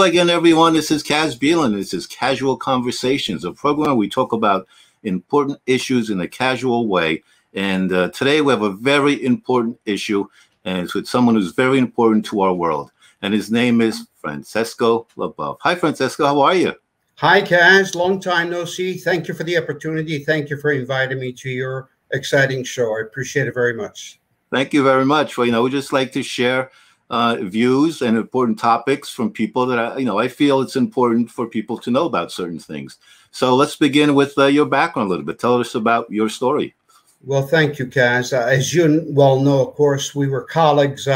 again, everyone. This is Bielen. This is Casual Conversations, a program where we talk about important issues in a casual way. And today we have a very important issue, and it's with someone who's very important to our world. And his name is Francesco LaBeouf. Hi, Francesco. How are you? Hi, Kaz. Long time no see. Thank you for the opportunity. Thank you for inviting me to your exciting show. I appreciate it very much. Thank you very much. Well, we just like to share views and important topics from people that I feel it's important for people to know about certain things. So let's begin with your background a little bit. Tell us about your story. Well, thank you, Kaz. As you well know, of course, we were colleagues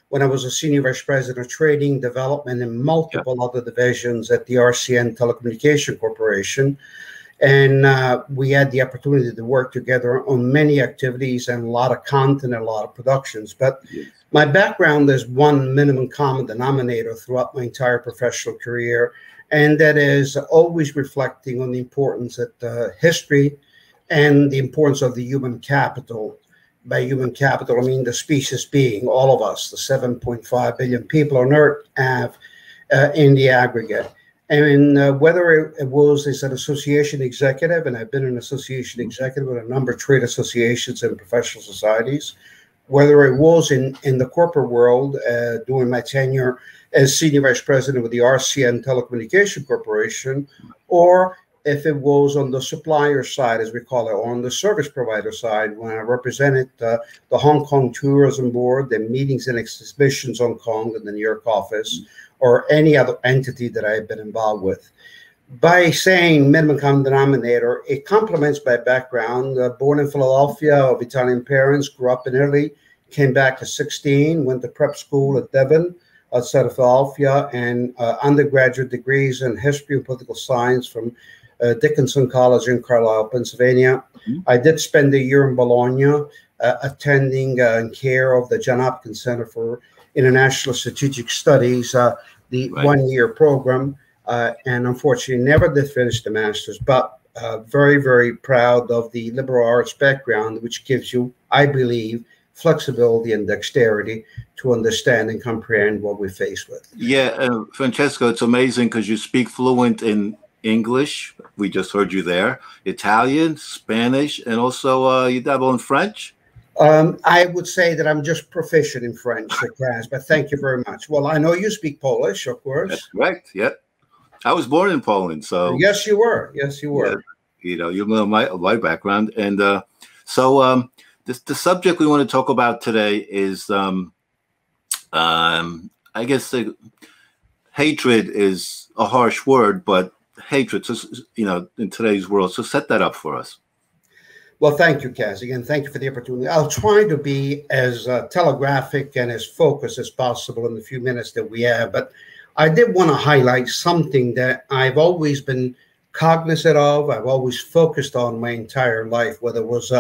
when I was a senior vice president of trading, development, and multiple other divisions at the RCN Telecommunication Corporation. And we had the opportunity to work together on many activities and a lot of content and a lot of productions. But my background is one minimum common denominator throughout my entire professional career, and that is always reflecting on the importance of history and the importance of the human capital. By human capital, I mean the species being, all of us, the 7.5 billion people on Earth have in the aggregate. And whether it was as an association executive, and I've been an association executive with a number of trade associations and professional societies, whether it was in the corporate world during my tenure as senior vice president with the RCN Telecommunication Corporation, or if it was on the supplier side, as we call it, or on the service provider side, when I represented the Hong Kong Tourism Board, the meetings and exhibitions Hong Kong and the New York office, or any other entity that I have been involved with. By saying minimum common denominator, it complements my background. Born in Philadelphia of Italian parents, grew up in Italy, came back at 16, went to prep school at Devon outside of Philadelphia, and undergraduate degrees in history and political science from Dickinson College in Carlisle, Pennsylvania. I did spend a year in Bologna, attending and care of the John Hopkins Center for International Strategic Studies, the one-year program, and unfortunately never did finish the master's, but very, very proud of the liberal arts background, which gives you, I believe, flexibility and dexterity to understand and comprehend what we face with. Yeah, Francesco, it's amazing because you speak fluent in English. We just heard you there. Italian, Spanish, and also you dabble in French? I would say that I'm just proficient in French, but thank you very much. Well, I know you speak Polish, of course. That's correct. Yeah, I was born in Poland, so yes, you were. Yes, you were. Yeah, you know my background, and so the subject we want to talk about today is, I guess, hatred is a harsh word, but hatred, in today's world. So set that up for us. Well, thank you, Kaz. Again, thank you for the opportunity. I'll try to be as telegraphic and as focused as possible in the few minutes that we have. But I did want to highlight something that I've always been cognizant of. I've always focused on my entire life, whether it was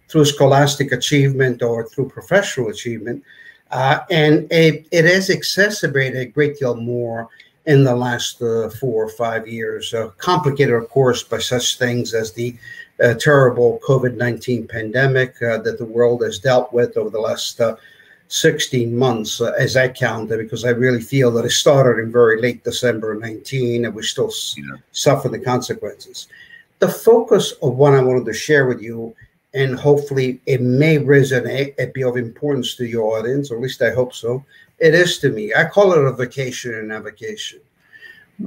through scholastic achievement or through professional achievement. And it has exacerbated a great deal more in the last 4 or 5 years, complicated, of course, by such things as the terrible COVID-19 pandemic that the world has dealt with over the last 16 months, as I counted, because I really feel that it started in very late December of 19, and we still suffer the consequences. The focus of what I wanted to share with you, and hopefully it may resonate and be of importance to your audience, or at least I hope so, it is to me. I call it a vacation in navigation.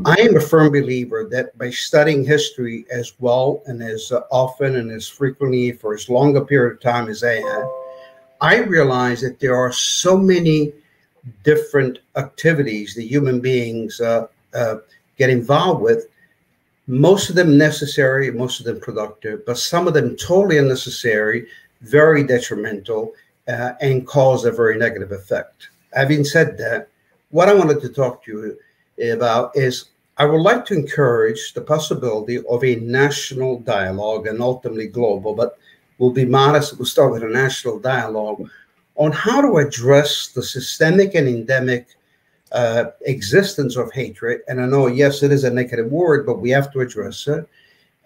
I am a firm believer that by studying history as well and as often and as frequently for as long a period of time as I have, I realize that there are so many different activities that human beings get involved with, most of them necessary, most of them productive, but some of them totally unnecessary, very detrimental, and cause a very negative effect. Having said that, what I wanted to talk to you about is I would like to encourage the possibility of a national dialogue and ultimately global, but we'll be modest. We'll start with a national dialogue on how to address the systemic and endemic existence of hatred. And I know, yes, it is a negative word, but we have to address it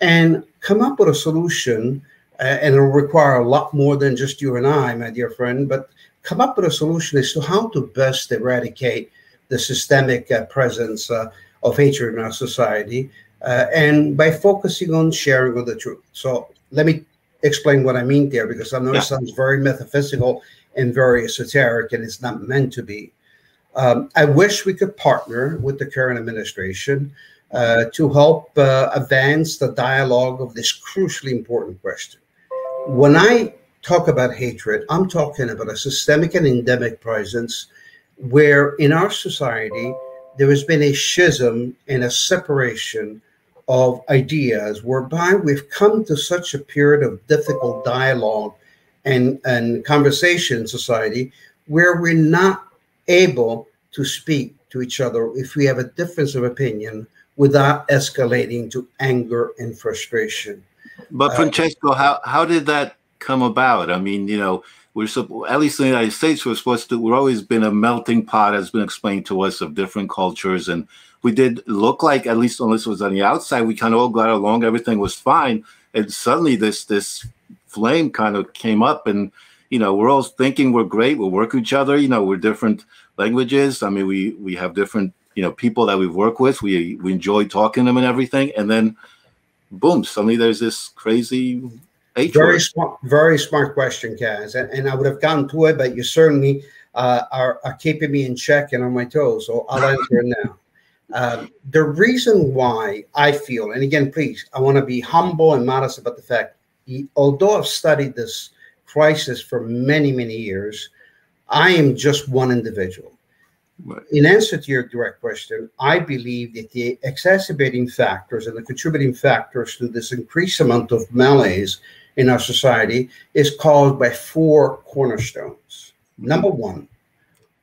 and come up with a solution. And it'll require a lot more than just you and I, my dear friend, but come up with a solution as to how to best eradicate the systemic presence of hatred in our society, and by focusing on sharing of the truth. So let me explain what I mean there, because I know it sounds very metaphysical and very esoteric, and it's not meant to be. I wish we could partner with the current administration to help advance the dialogue of this crucially important question. When I talk about hatred, I'm talking about a systemic and endemic presence where in our society there has been a schism and a separation of ideas, whereby we've come to such a period of difficult dialogue and conversation in society where we're not able to speak to each other if we have a difference of opinion without escalating to anger and frustration. But Francesco, how did that come about? I mean, you know, at least in the United States, we've always been a melting pot, has been explained to us, of different cultures, and we did look like, at least unless it was on the outside, we kind of all got along, everything was fine, and suddenly this flame kind of came up, and you know, we're all thinking we're great, we'll work with each other, you know, we're different languages. I mean, we have different, you know, people that we've worked with, we enjoy talking to them and everything, and then boom, suddenly there's this crazy hatred. Very smart question, Kaz. And I would have gone to it, but you certainly are keeping me in check and on my toes. So I'll answer it now. The reason why I feel, and again, please, I want to be humble and modest about the fact, although I've studied this crisis for many, many years, I am just one individual. Right. In answer to your direct question, I believe that the exacerbating factors and the contributing factors to this increased amount of malaise in our society is caused by four cornerstones. Number one,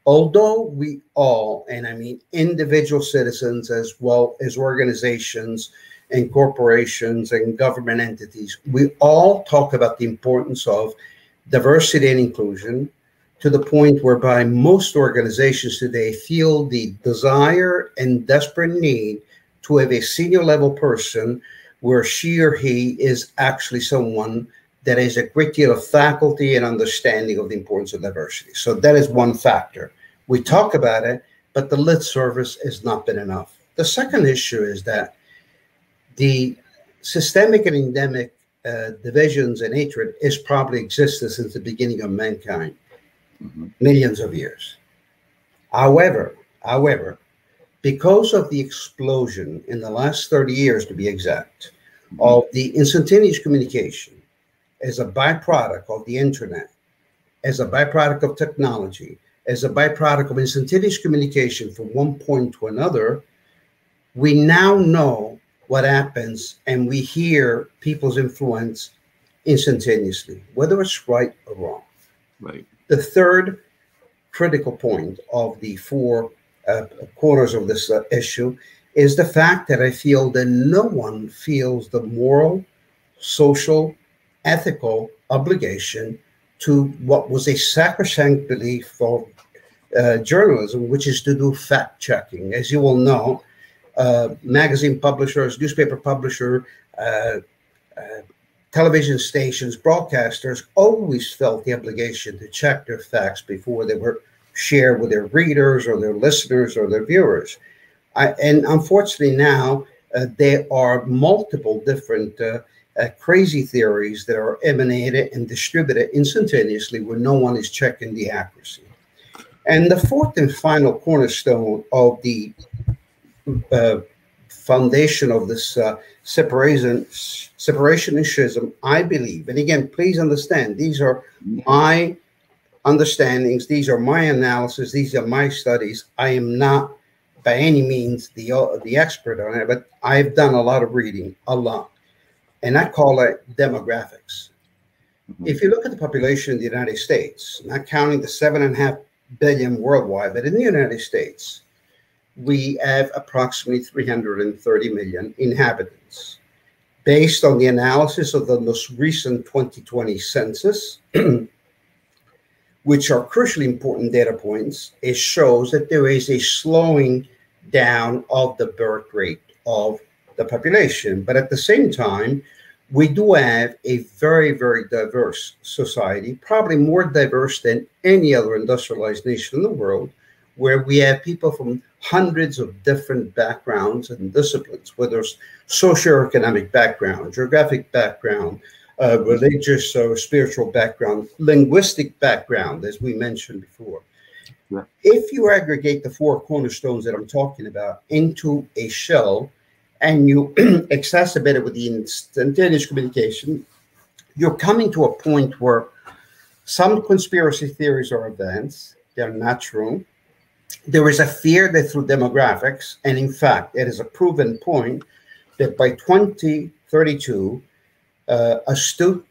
although we all, and I mean individual citizens as well as organizations and corporations and government entities, we all talk about the importance of diversity and inclusion, to the point whereby most organizations today feel the desire and desperate need to have a senior level person where she or he is actually someone that has a great deal of faculty and understanding of the importance of diversity. So that is one factor. We talk about it, but the lip service has not been enough. The second issue is that the systemic and endemic divisions and hatred has probably existed since the beginning of mankind. Millions of years. However, because of the explosion in the last 30 years, to be exact, of the instantaneous communication as a byproduct of the internet, as a byproduct of technology, as a byproduct of instantaneous communication from one point to another, we now know what happens and we hear people's influence instantaneously, whether it's right or wrong. Right. The third critical point of the four corners of this issue is the fact that I feel that no one feels the moral, social, ethical obligation to what was a sacrosanct belief of journalism, which is to do fact checking. As you will know, magazine publishers, newspaper publisher, television stations, broadcasters always felt the obligation to check their facts before they were shared with their readers or their listeners or their viewers. And unfortunately now, there are multiple different crazy theories that are emanated and distributed instantaneously where no one is checking the accuracy. And the fourth and final cornerstone of the foundation of this separation and schism, I believe, and again, please understand, these are my understandings, these are my analysis, these are my studies. I am not by any means the expert on it, but I've done a lot of reading, a lot, and I call it demographics. If you look at the population in the United States, not counting the 7.5 billion worldwide, but in the United States, we have approximately 330 million inhabitants. Based on the analysis of the most recent 2020 census, which are crucially important data points, it shows that there is a slowing down of the birth rate of the population. But at the same time, we do have a very, very diverse society, probably more diverse than any other industrialized nation in the world, where we have people from hundreds of different backgrounds and disciplines, whether it's socioeconomic background, geographic background, religious or spiritual background, linguistic background, as we mentioned before. Yeah. If you aggregate the four cornerstones that I'm talking about into a shell and you exacerbate it with the instantaneous communication, you're coming to a point where some conspiracy theories are advanced, they're not true. There is a fear that through demographics, and in fact, it is a proven point that by 2032, astute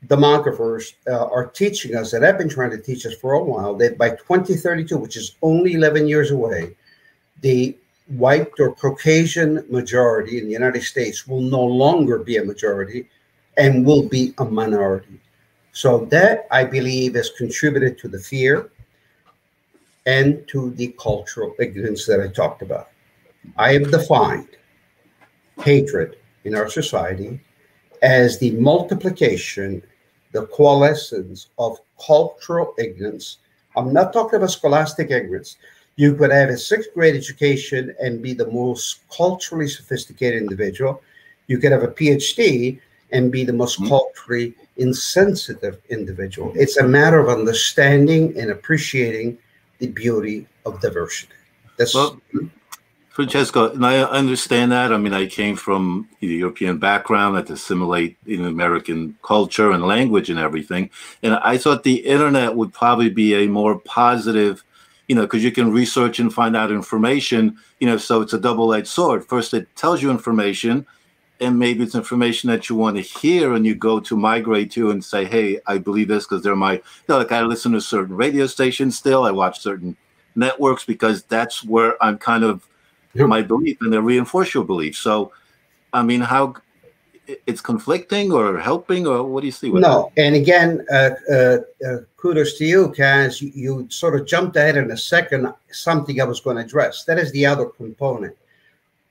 demographers are teaching us, that have been trying to teach us for a while, that by 2032, which is only 11 years away, the white or Caucasian majority in the United States will no longer be a majority and will be a minority. So that, I believe, has contributed to the fear and to the cultural ignorance that I talked about. I have defined hatred in our society as the multiplication, the coalescence of cultural ignorance. I'm not talking about scholastic ignorance. You could have a sixth grade education and be the most culturally sophisticated individual. You could have a PhD and be the most culturally insensitive individual. It's a matter of understanding and appreciating the beauty of diversity. That's well, Francesco, and I understand that. I mean, I came from the European background, I had to assimilate in American culture and language and everything. And I thought the internet would probably be a more positive, because you can research and find out information, so it's a double-edged sword. First, it tells you information, and maybe it's information that you want to hear, and you go to migrate to and say, hey, I believe this because they're my, like I listen to certain radio stations still, I watch certain networks because that's where I'm kind of my belief, and they reinforce your belief. So, I mean, how it's conflicting or helping, or what do you see with no, that? And again, kudos to you, Kaz. You sort of jumped ahead in a second, something I was going to address. That is the other component.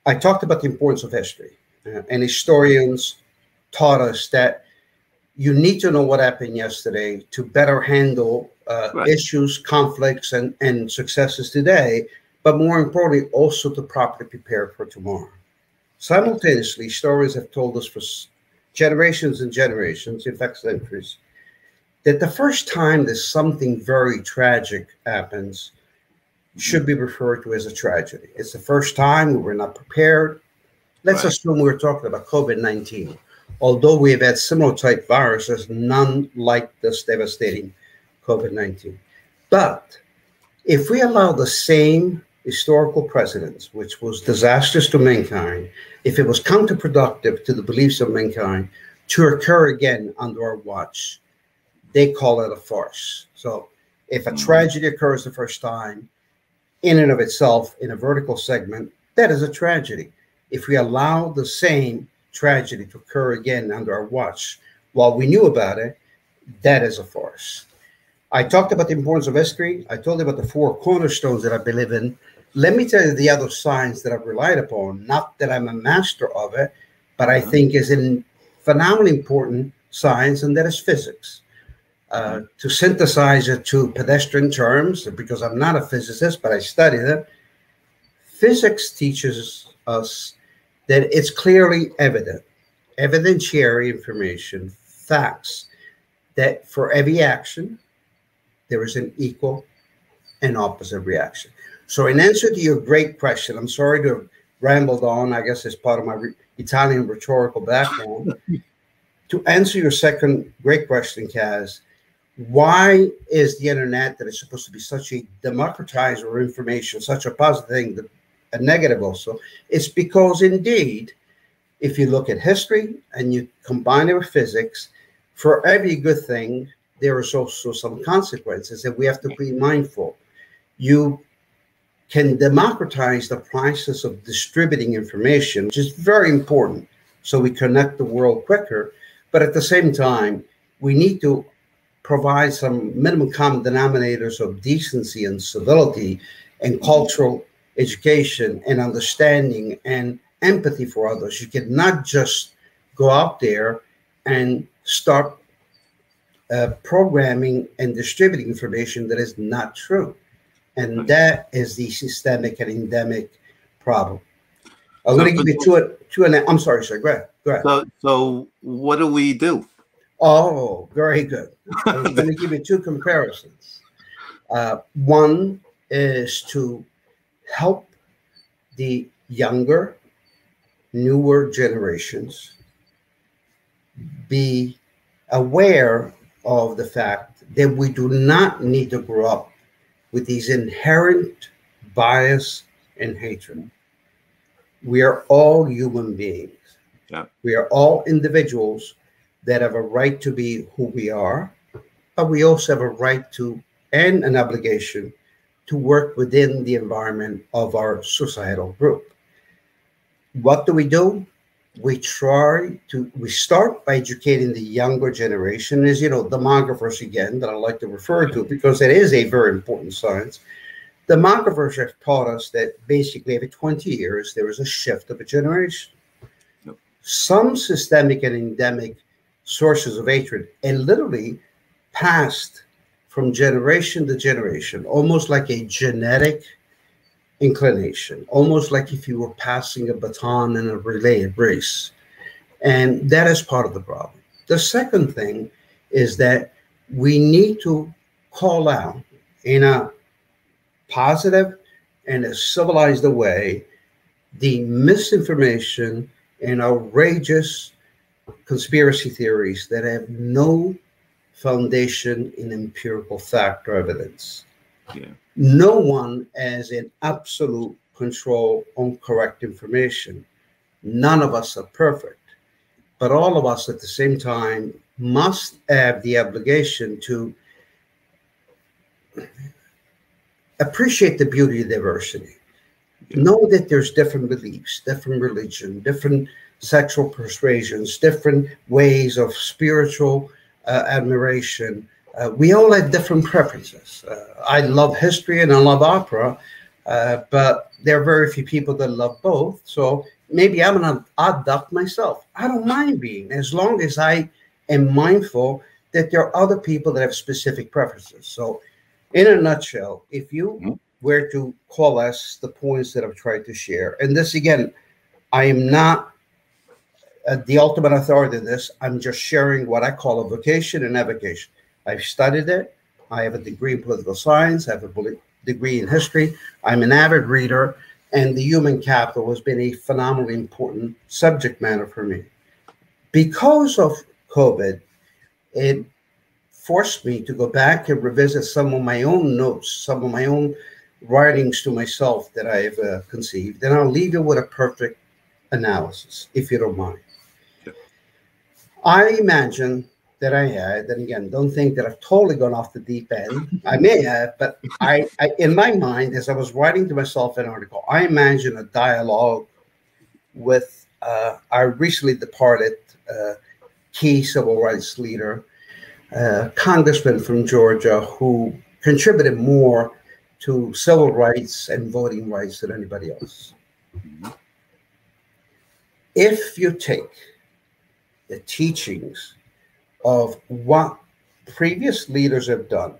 I talked about the importance of history, and historians taught us that you need to know what happened yesterday to better handle issues, conflicts, and successes today, but more importantly, also to properly prepare for tomorrow. Simultaneously, stories have told us for generations and generations, in fact centuries, that the first time that something very tragic happens should be referred to as a tragedy. It's the first time we were not prepared. Let's assume we're talking about COVID-19. Although we have had similar type viruses, none like this devastating COVID-19. But if we allow the same historical precedents, which was disastrous to mankind, if it was counterproductive to the beliefs of mankind, to occur again under our watch, they call it a farce. So if a tragedy occurs the first time, in and of itself, in a vertical segment, that is a tragedy. If we allow the same tragedy to occur again under our watch while we knew about it, that is a farce. I talked about the importance of history. I told you about the four cornerstones that I believe in. Let me tell you the other science that I've relied upon. Not that I'm a master of it, but I think is a phenomenally important science, and that is physics. To synthesize it to pedestrian terms, because I'm not a physicist, but I studied it, physics teaches us that it's clearly evident, evidentiary information, facts, that for every action, there is an equal and opposite reaction. So in answer to your great question, I'm sorry to have rambled on, I guess it's part of my Italian rhetorical background. To answer your second great question, Kaz, why is the internet, that is supposed to be such a democratizer of information, such a positive thing, a negative also? It's because indeed, if you look at history and you combine it with physics, for every good thing, there is also some consequences that we have to be mindful. You can democratize the process of distributing information, which is very important, so we connect the world quicker. But at the same time, we need to provide some minimum common denominators of decency and civility and cultural education and understanding and empathy for others. You cannot just go out there and start programming and distributing information that is not true. And that is the systemic and endemic problem. I'm So, going to give you two and I'm sorry, sir. Go ahead. Go ahead. so what do we do? Oh, very good. I'm going to give you two comparisons. One is to help the younger, newer generations be aware of the fact that we do not need to grow up with these inherent bias and hatred. We are all human beings. Yeah. We are all individuals that have a right to be who we are, but we also have a right to and an obligation to work within the environment of our societal group. What do? We start by educating the younger generation, as you know, demographers again, that I like to refer to because it is a very important science. Demographers have taught us that basically every 20 years there is a shift of a generation. Yep. Some systemic and endemic sources of hatred and literally passed from generation to generation, almost like a genetic inclination, almost like if you were passing a baton in a relay race. And that is part of the problem. The second thing is that we need to call out in a positive and a civilized way the misinformation and outrageous conspiracy theories that have no foundation in empirical fact or evidence. Yeah. No one has an absolute control on correct information. None of us are perfect, but all of us at the same time must have the obligation to appreciate the beauty of diversity. Yeah. Know that there's different beliefs, different religion, different sexual persuasions, different ways of spiritual admiration. We all have different preferences. I love history and I love opera, but there are very few people that love both. So maybe I'm an odd duck myself. I don't mind being, as long as I am mindful that there are other people that have specific preferences. So in a nutshell, if you were to coalesce the points that I've tried to share, and this again, I am not the ultimate authority in this. I'm just sharing what I call a vocation and avocation. I've studied it. I have a degree in political science. I have a degree in history. I'm an avid reader, and the human capital has been a phenomenally important subject matter for me. Because of COVID, it forced me to go back and revisit some of my own notes, some of my own writings to myself that I've conceived, and I'll leave you with a perfect analysis, if you don't mind. Sure. I imagine that I had, and again, don't think that I've totally gone off the deep end. I may have, but I in my mind, as I was writing to myself an article, I imagine a dialogue with our recently departed key civil rights leader, congressman from Georgia, who contributed more to civil rights and voting rights than anybody else. If you take the teachings of what previous leaders have done,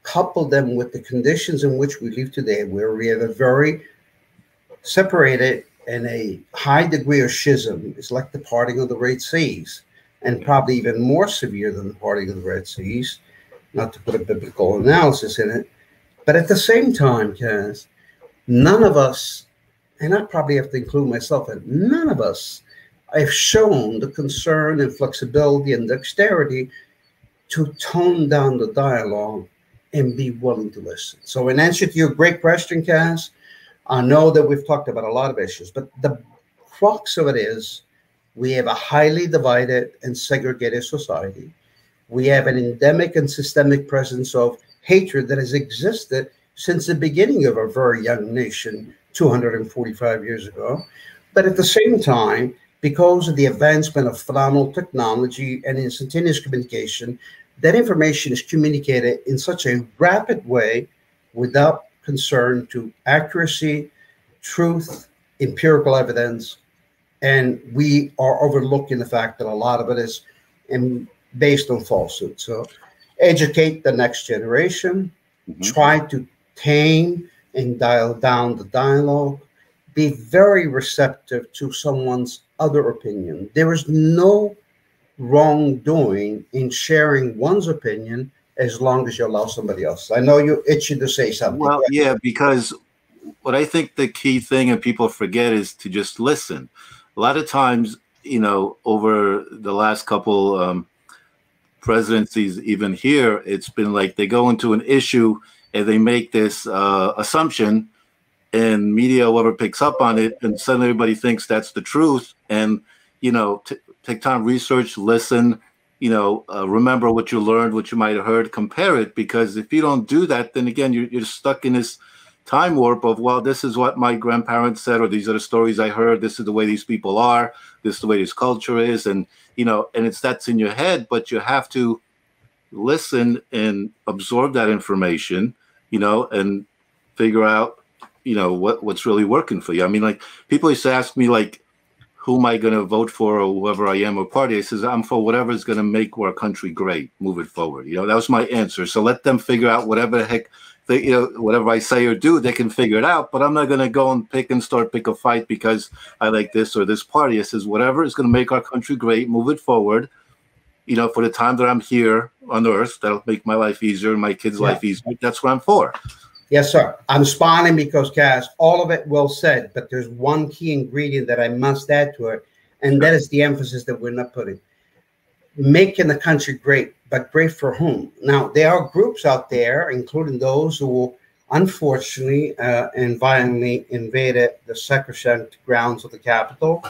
couple them with the conditions in which we live today, where we have a very separated and a high degree of schism, it's like the parting of the Red Seas, and probably even more severe than the parting of the Red Seas, not to put a biblical analysis in it. But at the same time, Kaz, none of us, and I probably have to include myself in, none of us have shown the concern and flexibility and dexterity to tone down the dialogue and be willing to listen. So in answer to your great question, Kaz, I know that we've talked about a lot of issues, but the crux of it is we have a highly divided and segregated society. We have an endemic and systemic presence of hatred that has existed since the beginning of our very young nation 245 years ago. But at the same time, because of the advancement of phenomenal technology and instantaneous communication, that information is communicated in such a rapid way without concern to accuracy, truth, empirical evidence, and we are overlooking the fact that a lot of it is based on falsehood. So educate the next generation, try to tame and dial down the dialogue. Be very receptive to someone's other opinion. There is no wrongdoing in sharing one's opinion as long as you allow somebody else. I know you're itching to say something. Well, yeah, because what I think the key thing and people forget is to just listen. A lot of times, over the last couple presidencies, even here, it's been like they go into an issue and they make this assumption, and media, whoever picks up on it, and suddenly everybody thinks that's the truth. And take time, research, listen, remember what you learned, what you might have heard, compare it, because if you don't do that, then again, you're stuck in this time warp of, well, this is what my grandparents said, or these are the stories I heard, this is the way these people are, this is the way this culture is, and and that's in your head, but you have to listen and absorb that information, and figure out, what's really working for you. I mean, like, people used to ask me, like, who am I going to vote for, or whoever I am, or party? I says, I'm for whatever is going to make our country great, move it forward. That was my answer. So let them figure out whatever the heck whatever I say or do, they can figure it out. But I'm not going to go and pick a fight because I like this or this party. It says whatever is going to make our country great, move it forward. For the time that I'm here on Earth, that'll make my life easier and my kids' life easier. That's what I'm for. Yes, sir. I'm smiling because, Kaz, all of it well said, but there's one key ingredient that I must add to it, and that is the emphasis that we're not putting. Making the country great, but great for whom? Now, there are groups out there, including those who unfortunately and violently invaded the sacrosanct grounds of the Capitol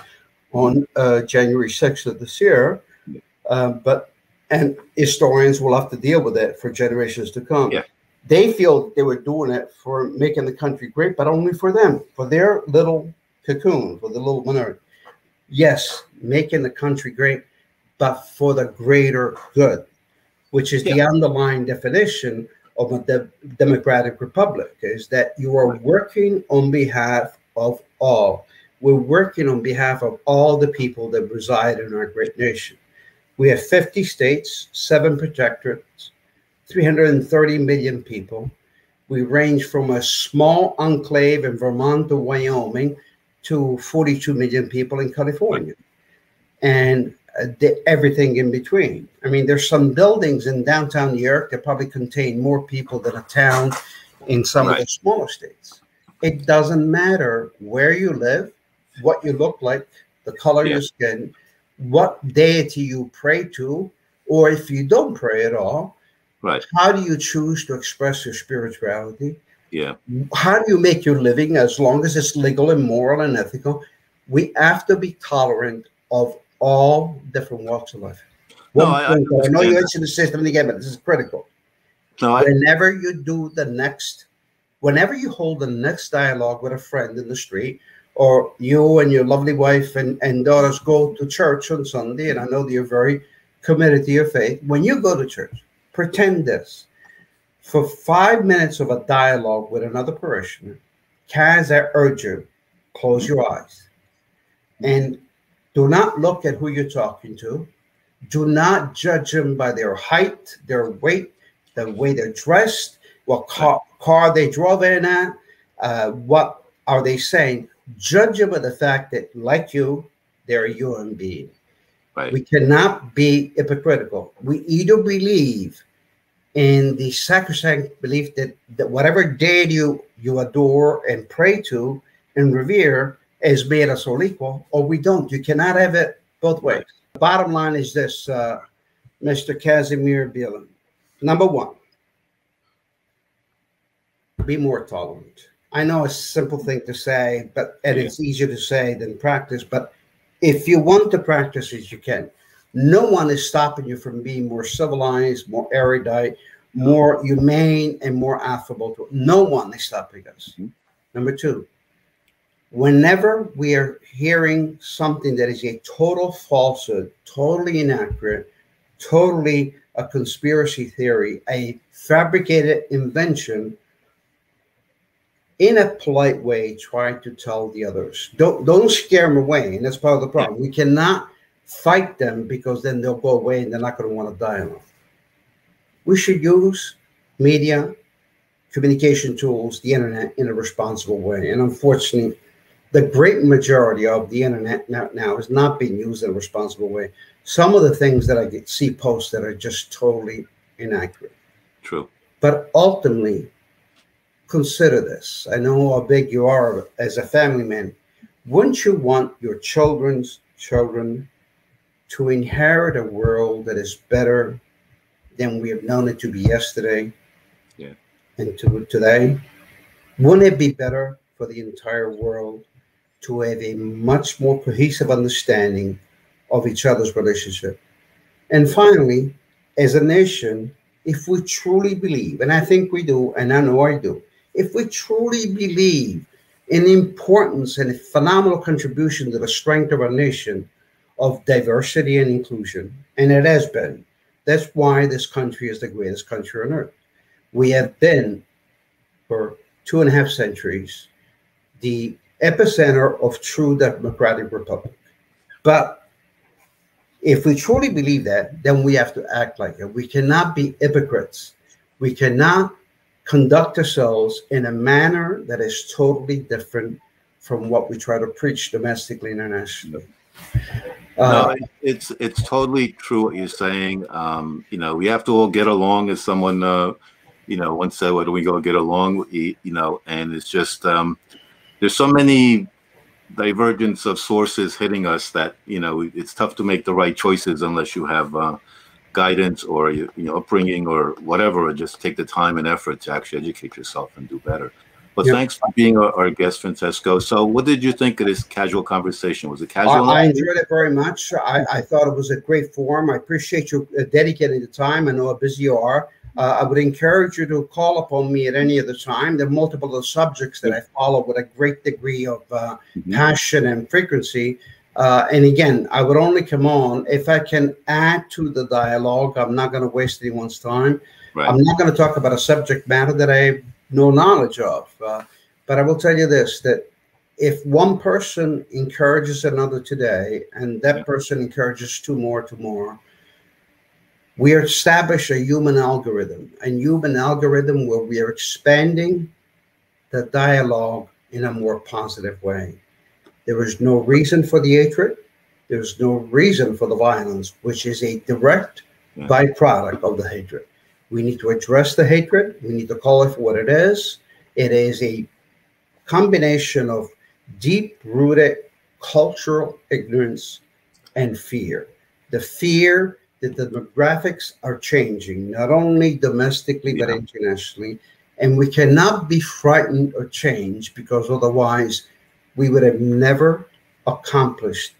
on January 6th of this year. And historians will have to deal with it for generations to come. Yeah. They feel they were doing it for making the country great, but only for them, for their little cocoon, for the little minority. Yes, making the country great, but for the greater good, which is the underlying definition of a democratic republic, is that you are working on behalf of all. We're working on behalf of all the people that reside in our great nation. We have 50 states, 7 protectorates, 330 million people. We range from a small enclave in Vermont to Wyoming to 42 million people in California, and everything in between. I mean, there's some buildings in downtown New York that probably contain more people than a town in some of the smaller states. It doesn't matter where you live, what you look like, the color of your skin, what deity you pray to, or if you don't pray at all, how do you choose to express your spirituality? How do you make your living, as long as it's legal and moral and ethical? We have to be tolerant of all different walks of life. I know you mentioned the system again, but this is critical. Whenever you hold the next dialogue with a friend in the street, or you and your lovely wife and daughters go to church on Sunday, and I know that you're very committed to your faith, when you go to church, pretend this. For 5 minutes of a dialogue with another parishioner, Kaz, I urge you, close your eyes and do not look at who you're talking to. Do not judge them by their height, their weight, the way they're dressed, what car they drove in at, what are they saying. Judge them by the fact that, like you, they're a human being. We cannot be hypocritical. We either believe in the sacrosanct belief that whatever deity you adore and pray to and revere is made us all equal, or we don't. You cannot have it both ways. The bottom line is this, Mr. Casimir Bielen. Number one, be more tolerant. I know it's a simple thing to say, and it's easier to say than practice, but if you want to practice it, you can. No one is stopping you from being more civilized, more erudite, more humane, and more affable. No one is stopping us. Number two, whenever we are hearing something that is a total falsehood, totally inaccurate, totally a conspiracy theory, a fabricated invention, in a polite way, try to tell the others. Don't scare them away, and that's part of the problem. We cannot fight them, because then they'll go away and they're not going to want to dialogue. We should use media, communication tools, the internet, in a responsible way. And unfortunately, the great majority of the internet now is not being used in a responsible way. Some of the things that I see posted are just totally inaccurate. True. But ultimately, consider this. I know how big you are as a family man. Wouldn't you want your children's children to inherit a world that is better than we have known it to be yesterday? Yeah. And to today? Wouldn't it be better for the entire world to have a much more cohesive understanding of each other's relationship? And finally, as a nation, if we truly believe, and I think we do, and I know I do, if we truly believe in the importance and a phenomenal contribution to the strength of our nation of diversity and inclusion, and it has been, that's why this country is the greatest country on earth. We have been, for 2.5 centuries, the epicenter of true democratic republic. But if we truly believe that, then we have to act like it. We cannot be hypocrites. We cannot conduct ourselves in a manner that is totally different from what we try to preach domestically and internationally. No, it's totally true what you're saying. You know, we have to all get along, as someone you know, once said, "Where do we go get along?" You know, and it's just there's so many divergence of sources hitting us that, you know, it's tough to make the right choices unless you have guidance or you know, upbringing or whatever, or just take the time and effort to actually educate yourself and do better. But thanks for being our guest, Francesco. So what did you think of this casual conversation? Was it casual? I enjoyed it very much. I thought it was a great forum. I appreciate you dedicating the time. I know how busy you are. I would encourage you to call upon me at any other time. There are multiple subjects that I follow with a great degree of passion and frequency. And again, I would only come on if I can add to the dialogue. I'm not going to waste anyone's time. Right. I'm not going to talk about a subject matter that I have no knowledge of. But I will tell you this, that if one person encourages another today, and that person encourages two more tomorrow, we establish a human algorithm where we are expanding the dialogue in a more positive way. There is no reason for the hatred. There's no reason for the violence, which is a direct byproduct of the hatred. We need to address the hatred. We need to call it for what it is. It is a combination of deep-rooted cultural ignorance and fear. The fear that the demographics are changing, not only domestically, but internationally. And we cannot be frightened or change, because otherwise we would have never accomplished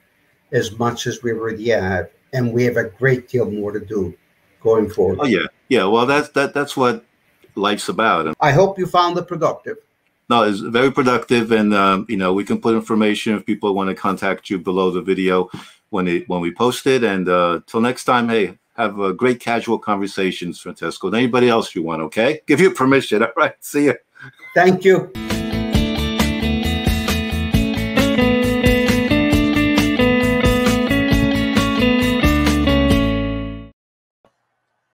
as much as we already have. And we have a great deal more to do going forward. Oh, yeah. Yeah. Well, that's what life's about. I hope you found it productive. No, it's very productive. And, you know, we can put information if people want to contact you below the video when we post it. And till next time, hey, have a great casual conversations, Francesco. And anybody else you want, okay? Give you permission. All right. See you. Thank you.